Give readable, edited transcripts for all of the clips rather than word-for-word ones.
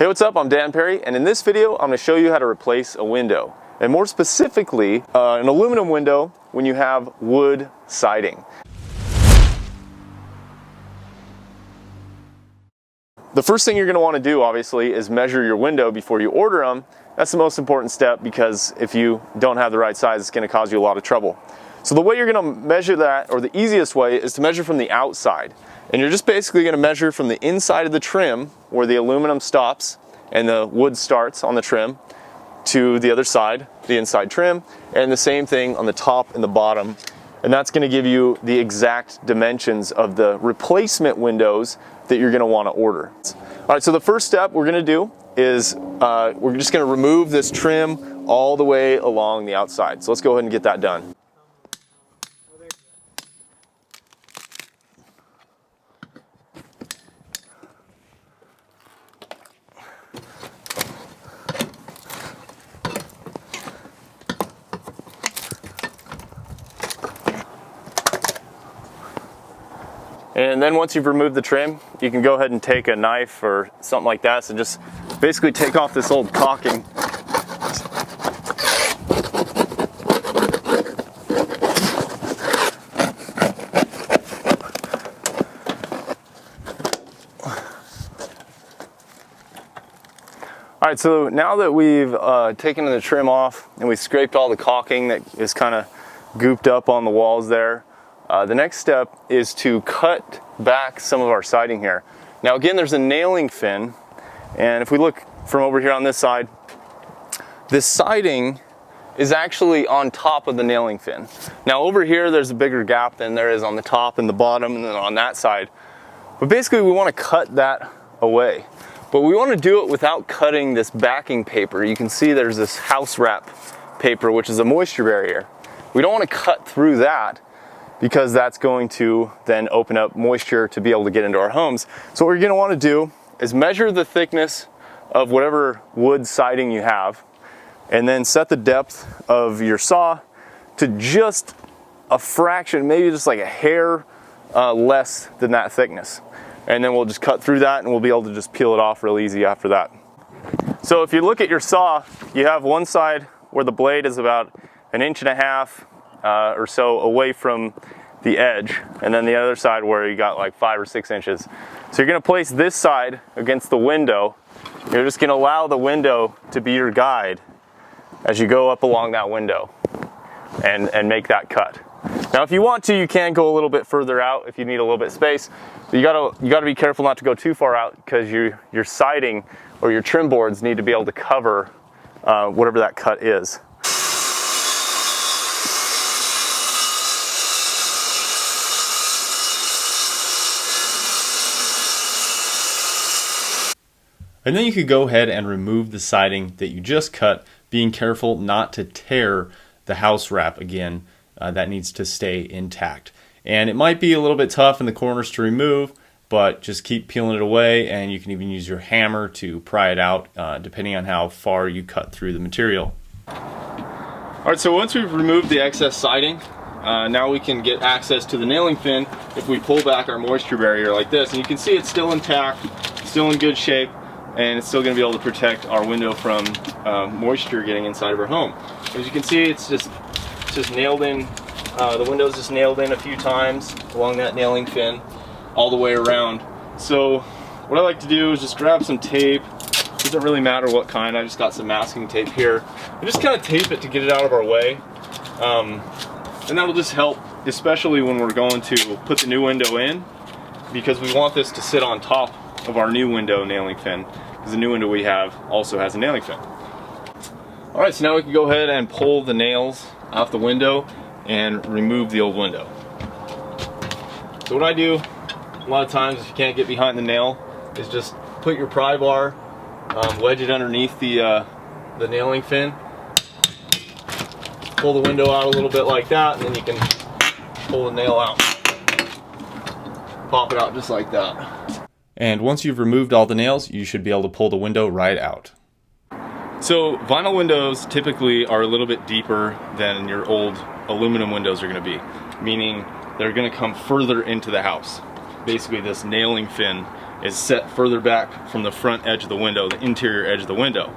Hey, what's up? I'm Dan Perry, and in this video I'm going to show you how to replace a window, and more specifically an aluminum window when you have wood siding. The first thing you're going to want to do, obviously, is measure your window before you order them. That's the most important step, because if you don't have the right size, it's going to cause you a lot of trouble. So the way you're going to measure that, or the easiest way, is to measure from the outside. And you're just basically going to measure from the inside of the trim, where the aluminum stops and the wood starts on the trim, to the other side, the inside trim, and the same thing on the top and the bottom. And that's going to give you the exact dimensions of the replacement windows that you're going to want to order. All right, so the first step we're going to do is we're just going to remove this trim all the way along the outside. So let's go ahead and get that done. And then once you've removed the trim, you can go ahead and take a knife or something like that, and just basically take off this old caulking. All right, so now that we've taken the trim off and we've scraped all the caulking that is kind of gooped up on the walls there, the next step is to cut back some of our siding here. Now again, there's a nailing fin, and if we look from over here on this side, this siding is actually on top of the nailing fin. Now over here, there's a bigger gap than there is on the top and the bottom and then on that side. But basically we want to cut that away. But we want to do it without cutting this backing paper. You can see there's this house wrap paper, which is a moisture barrier. We don't want to cut through that, because that's going to then open up moisture to be able to get into our homes. So what you're going to want to do is measure the thickness of whatever wood siding you have, and then set the depth of your saw to just a fraction, maybe just like a hair less than that thickness. And then we'll just cut through that, and we'll be able to just peel it off real easy after that. So if you look at your saw, you have one side where the blade is about 1.5 inches or so away from the edge, and then the other side where you got like 5 or 6 inches. So you're going to place this side against the window. You're just going to allow the window to be your guide as you go up along that window and make that cut. Now if you want to, you can go a little bit further out if you need a little bit of space. But you gotta be careful not to go too far out, because your siding or your trim boards need to be able to cover whatever that cut is. And then you could go ahead and remove the siding that you just cut, being careful not to tear the house wrap again. That needs to stay intact. And it might be a little bit tough in the corners to remove, but just keep peeling it away, and you can even use your hammer to pry it out, depending on how far you cut through the material. All right, so once we've removed the excess siding, now we can get access to the nailing fin if we pull back our moisture barrier like this. And you can see it's still intact, still in good shape, and it's still going to be able to protect our window from moisture getting inside of our home. As you can see, it's just nailed in. The window's just nailed in a few times along that nailing fin all the way around. So what I like to do is just grab some tape. Doesn't really matter what kind. I just got some masking tape here. And just kind of tape it to get it out of our way. And that'll just help, especially when we're going to put the new window in, because we want this to sit on top of our new window nailing fin, because the new window we have also has a nailing fin. All right, so now we can go ahead and pull the nails off the window and remove the old window. So what I do a lot of times, if you can't get behind the nail, is just put your pry bar, wedge it underneath the nailing fin, pull the window out a little bit like that, and then you can pull the nail out. Pop it out just like that. And once you've removed all the nails, you should be able to pull the window right out. So vinyl windows typically are a little bit deeper than your old aluminum windows are going to be, meaning they're going to come further into the house. Basically this nailing fin is set further back from the front edge of the window, the interior edge of the window.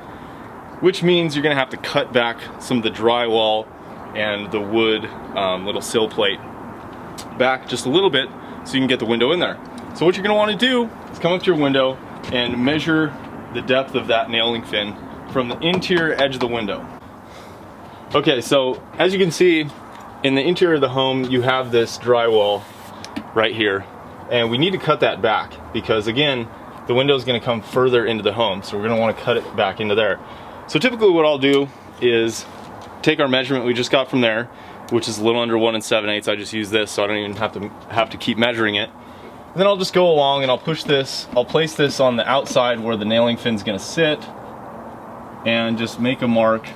Which means you're gonna have to cut back some of the drywall and the wood little sill plate back just a little bit so you can get the window in there. So what you're gonna wanna do is come up to your window and measure the depth of that nailing fin from the interior edge of the window. Okay, so as you can see, in the interior of the home, you have this drywall right here, and we need to cut that back because again, the window is gonna come further into the home, so we're gonna wanna cut it back into there. So typically what I'll do is take our measurement we just got from there, which is a little under 1 7/8. I just use this so I don't even have to keep measuring it. And then I'll just go along and I'll place this on the outside where the nailing fin's gonna sit, and just make a mark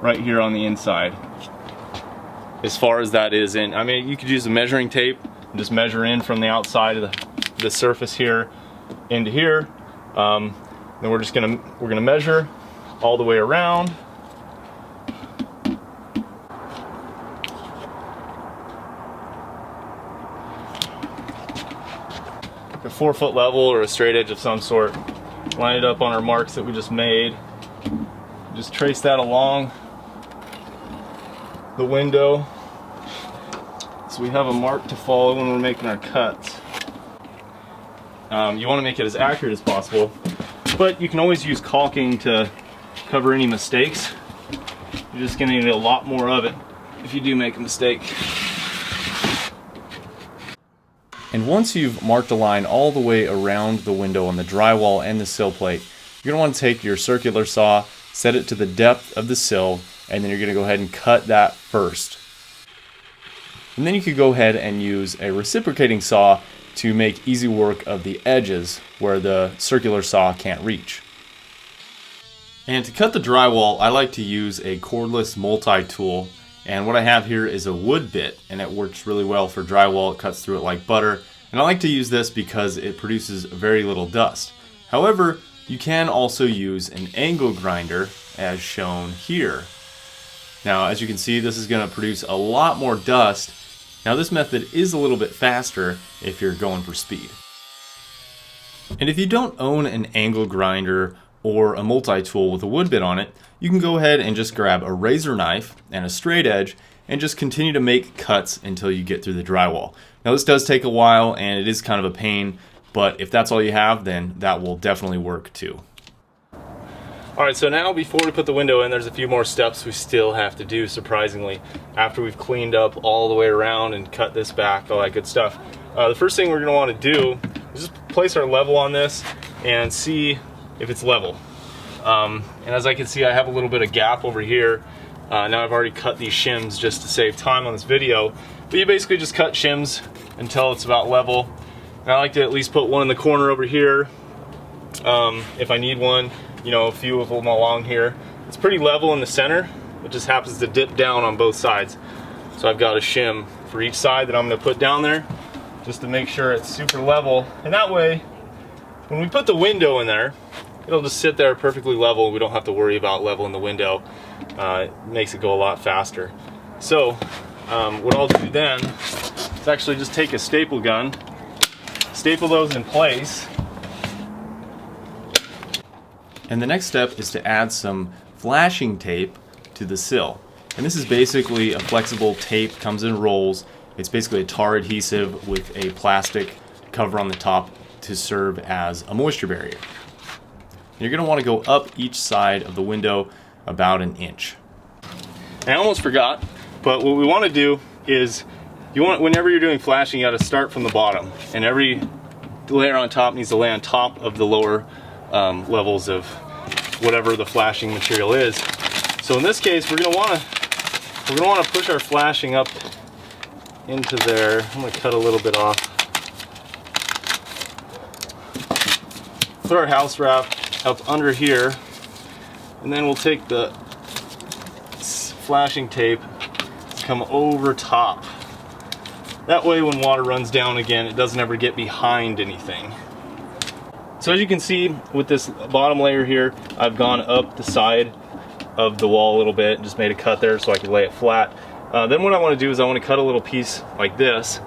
right here on the inside. As far as that is in, I mean, you could use a measuring tape and just measure in from the outside of the surface here into here. Then we're gonna measure all the way around. A 4-foot level or a straight edge of some sort. Line it up on our marks that we just made. Just trace that along the window so we have a mark to follow when we're making our cuts. You want to make it as accurate as possible, but you can always use caulking to cover any mistakes. You're just going to need a lot more of it if you do make a mistake. And once you've marked a line all the way around the window on the drywall and the sill plate, you're going to want to take your circular saw, set it to the depth of the sill, and then you're going to go ahead and cut that first. And then you could go ahead and use a reciprocating saw to make easy work of the edges where the circular saw can't reach. And to cut the drywall, I like to use a cordless multi-tool. And what I have here is a wood bit, and it works really well for drywall. It cuts through it like butter. And I like to use this because it produces very little dust. However, you can also use an angle grinder as shown here. Now, as you can see, this is going to produce a lot more dust. Now, this method is a little bit faster if you're going for speed. And if you don't own an angle grinder or a multi-tool with a wood bit on it, you can go ahead and just grab a razor knife and a straight edge and just continue to make cuts until you get through the drywall. Now, this does take a while and it is kind of a pain, but if that's all you have, then that will definitely work too. Alright, so now before we put the window in, there's a few more steps we still have to do, surprisingly, after we've cleaned up all the way around and cut this back, all that good stuff. The first thing we're going to want to do is just place our level on this and see if it's level. And as I can see, I have a little bit of gap over here. Now I've already cut these shims just to save time on this video, but you basically just cut shims until it's about level. And I like to at least put one in the corner over here if I need one, you know, a few of them along here. It's pretty level in the center. It just happens to dip down on both sides. So I've got a shim for each side that I'm going to put down there just to make sure it's super level. And that way, when we put the window in there, it'll just sit there perfectly level. We don't have to worry about leveling the window. It makes it go a lot faster. So what I'll do then is actually just take a staple gun, staple those in place. And the next step is to add some flashing tape to the sill. And this is basically a flexible tape, comes in rolls. It's basically a tar adhesive with a plastic cover on the top to serve as a moisture barrier. You're going to want to go up each side of the window about an inch. I almost forgot, but what we want to do is, whenever you're doing flashing, you got to start from the bottom, and every layer on top needs to lay on top of the lower levels of whatever the flashing material is. So in this case, we're going to want to push our flashing up into there. I'm going to cut a little bit off. Put our house wrap up under here, and then we'll take the flashing tape, come over top. That way when water runs down again, it doesn't ever get behind anything. So as you can see with this bottom layer here, I've gone up the side of the wall a little bit and just made a cut there so I can lay it flat. Then what I want to do is I want to cut a little piece like this,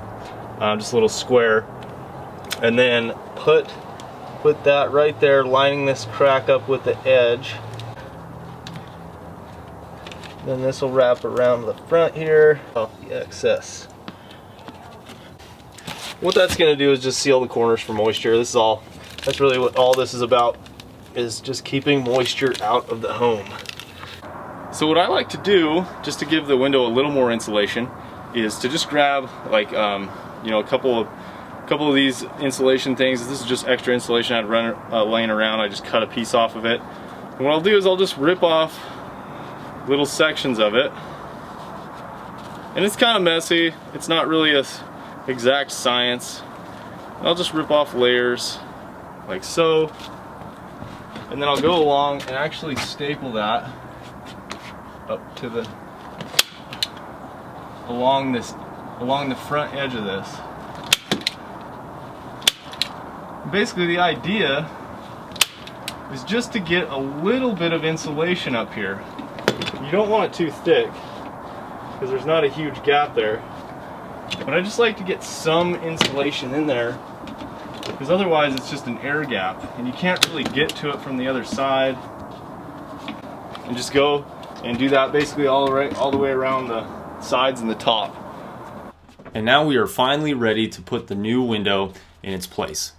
just a little square, and then put that right there, lining this crack up with the edge. Then this will wrap around the front here, off the excess. What that's going to do is just seal the corners for moisture. That's really what all this is about, is just keeping moisture out of the home. So what I like to do, just to give the window a little more insulation, is to just grab like you know, a couple of these insulation things. This is just extra insulation I had laying around. I just cut a piece off of it. And what I'll do is I'll just rip off little sections of it. And it's kind of messy. It's not really a exact science. I'll just rip off layers like so. And then I'll go along and actually staple that up to the along the front edge of this. Basically the idea is just to get a little bit of insulation up here. You don't want it too thick because there's not a huge gap there, but I just like to get some insulation in there because otherwise it's just an air gap and you can't really get to it from the other side. And just go and do that basically all the way around the sides and the top. And now we are finally ready to put the new window in its place.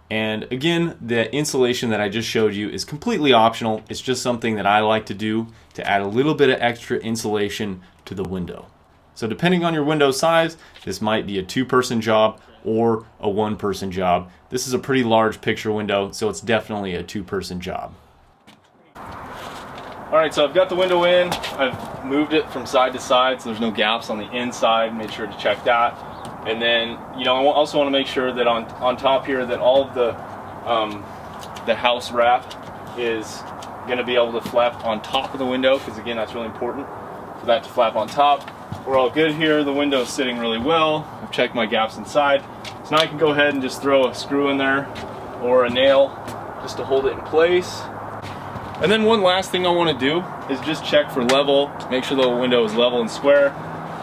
And again, the insulation that I just showed you is completely optional. It's just something that I like to do to add a little bit of extra insulation to the window. So depending on your window size, this might be a 2-person job or a 1-person job. This is a pretty large picture window, so it's definitely a 2-person job. Alright, so I've got the window in. I've moved it from side to side so there's no gaps on the inside. Made sure to check that. And then, you know, I also want to make sure that on top here that all of the house wrap is going to be able to flap on top of the window, because again, that's really important for that to flap on top. We're all good here. The window is sitting really well. I've checked my gaps inside. So now I can go ahead and just throw a screw in there or a nail just to hold it in place. And then one last thing I want to do is just check for level, make sure the window is level and square.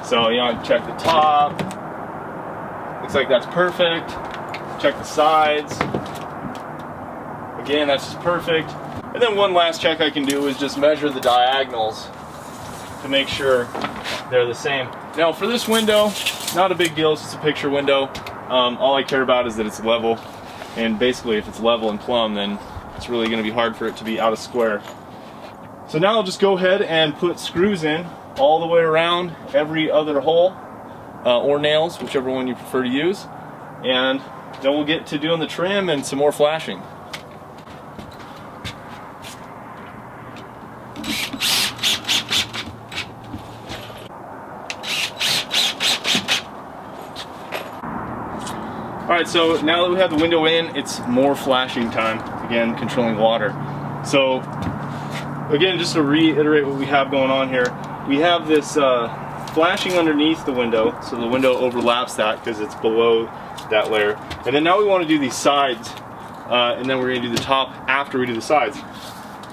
So, you know, I check the top. Looks like that's perfect. Check the sides. Again, that's just perfect. And then one last check I can do is just measure the diagonals to make sure they're the same. Now for this window, not a big deal, it's just a picture window. All I care about is that it's level. And basically if it's level and plumb, then it's really going to be hard for it to be out of square. So now I'll just go ahead and put screws in all the way around every other hole. Or nails, whichever one you prefer to use, and then we'll get to doing the trim and some more flashing. Alright, so now that we have the window in, it's more flashing time. Again, controlling water. So, again, just to reiterate what we have going on here, we have this flashing underneath the window, so the window overlaps that because it's below that layer. And then now we want to do these sides, and then we're going to do the top after we do the sides.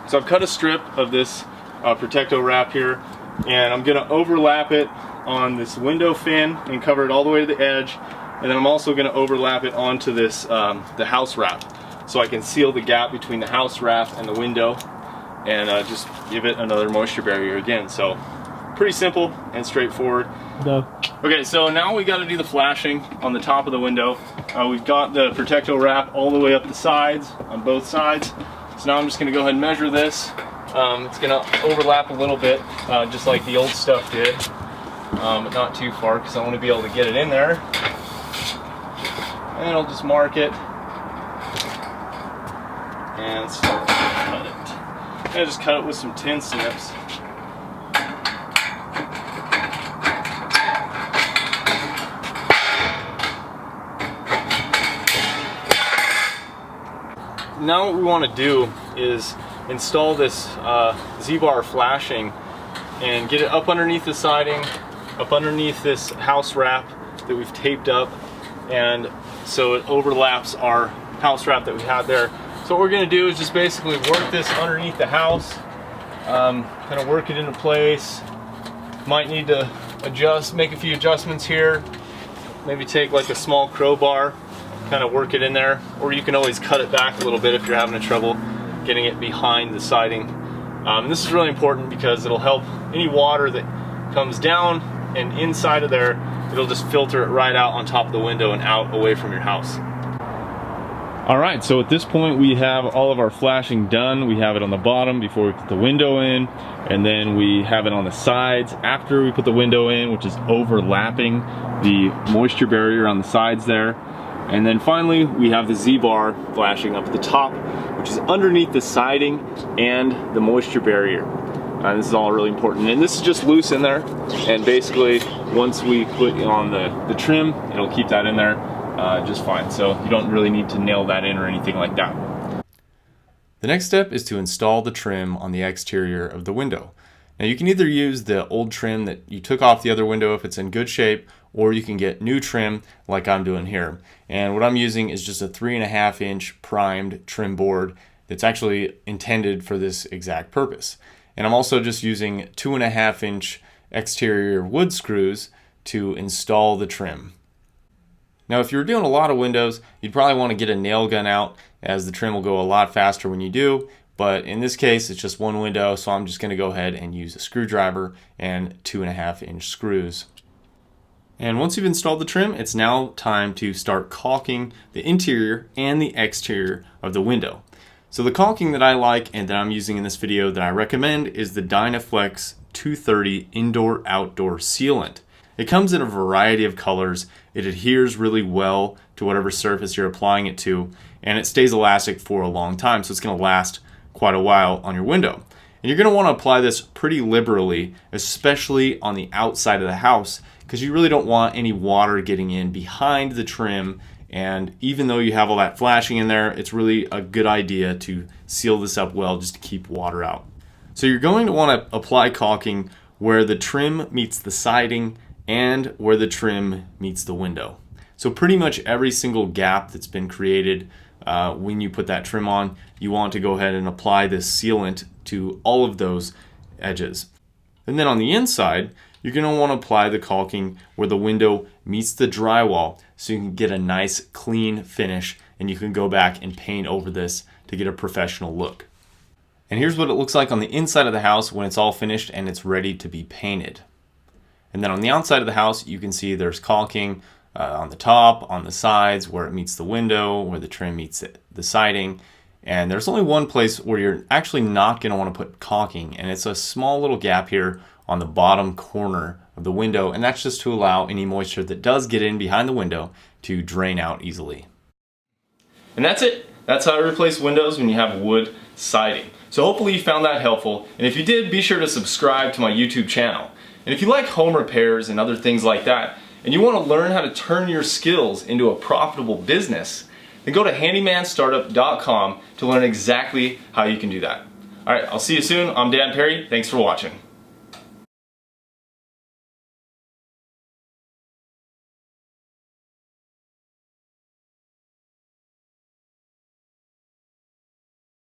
So I've cut a strip of this Protecto wrap here, and I'm going to overlap it on this window fin and cover it all the way to the edge. And then I'm also going to overlap it onto this the house wrap, so I can seal the gap between the house wrap and the window, and just give it another moisture barrier again. So pretty simple and straightforward. No. Okay, so now we got to do the flashing on the top of the window. We've got the Protecto wrap all the way up the sides, on both sides. So now I'm just going to go ahead and measure this. It's going to overlap a little bit, just like the old stuff did, but not too far because I want to be able to get it in there. And I'll just mark it and start to cut it. And I just cut it with some tin snips. Now what we want to do is install this Z-bar flashing and get it up underneath the siding, up underneath this house wrap that we've taped up, and so it overlaps our house wrap that we had there. So what we're going to do is just basically work this underneath the house, kind of work it into place. Might need to make a few adjustments here, maybe take like a small crowbar kind of work it in there, or you can always cut it back a little bit if you're having trouble getting it behind the siding. This is really important because it'll help any water that comes down and inside of there, it'll just filter it right out on top of the window and out away from your house. All right, so at this point we have all of our flashing done. We have it on the bottom before we put the window in, and then we have it on the sides after we put the window in, which is overlapping the moisture barrier on the sides there. And then finally we have the Z-bar flashing up at the top, which is underneath the siding and the moisture barrier. This is all really important, and this is just loose in there, and basically once we put on the trim, it'll keep that in there just fine. So you don't really need to nail that in or anything like that. The next step is to install the trim on the exterior of the window. Now you can either use the old trim that you took off the other window if it's in good shape, or you can get new trim like I'm doing here. And what I'm using is just a 3.5 inch primed trim board that's actually intended for this exact purpose. And I'm also just using 2.5 inch exterior wood screws to install the trim. Now if you're doing a lot of windows, you'd probably want to get a nail gun out, as the trim will go a lot faster when you do. But in this case, it's just one window, so I'm just going to go ahead and use a screwdriver and 2.5 inch screws. And once you've installed the trim, it's now time to start caulking the interior and the exterior of the window. So the caulking that I like and that I'm using in this video that I recommend is the Dynaflex 230 Indoor-Outdoor Sealant. It comes in a variety of colors, it adheres really well to whatever surface you're applying it to, and it stays elastic for a long time, so it's going to last quite a while on your window. And you're going to want to apply this pretty liberally, especially on the outside of the house, because you really don't want any water getting in behind the trim. And even though you have all that flashing in there, it's really a good idea to seal this up well just to keep water out. So you're going to want to apply caulking where the trim meets the siding and where the trim meets the window. So pretty much every single gap that's been created when you put that trim on, you want to go ahead and apply this sealant to all of those edges. And then on the inside, you're going to want to apply the caulking where the window meets the drywall, so you can get a nice clean finish, and you can go back and paint over this to get a professional look. And here's what it looks like on the inside of the house when it's all finished and it's ready to be painted. And then on the outside of the house, you can see there's caulking on the top, on the sides, where it meets the window, where the trim meets the siding. And there's only one place where you're actually not going to want to put caulking, and it's a small little gap here on the bottom corner of the window, and that's just to allow any moisture that does get in behind the window to drain out easily. And that's it. That's how I replace windows when you have wood siding. So hopefully you found that helpful, and if you did, be sure to subscribe to my YouTube channel. And if you like home repairs and other things like that, and you want to learn how to turn your skills into a profitable business, then go to handymanstartup.com to learn exactly how you can do that. Alright, I'll see you soon. I'm Dan Perry. Thanks for watching.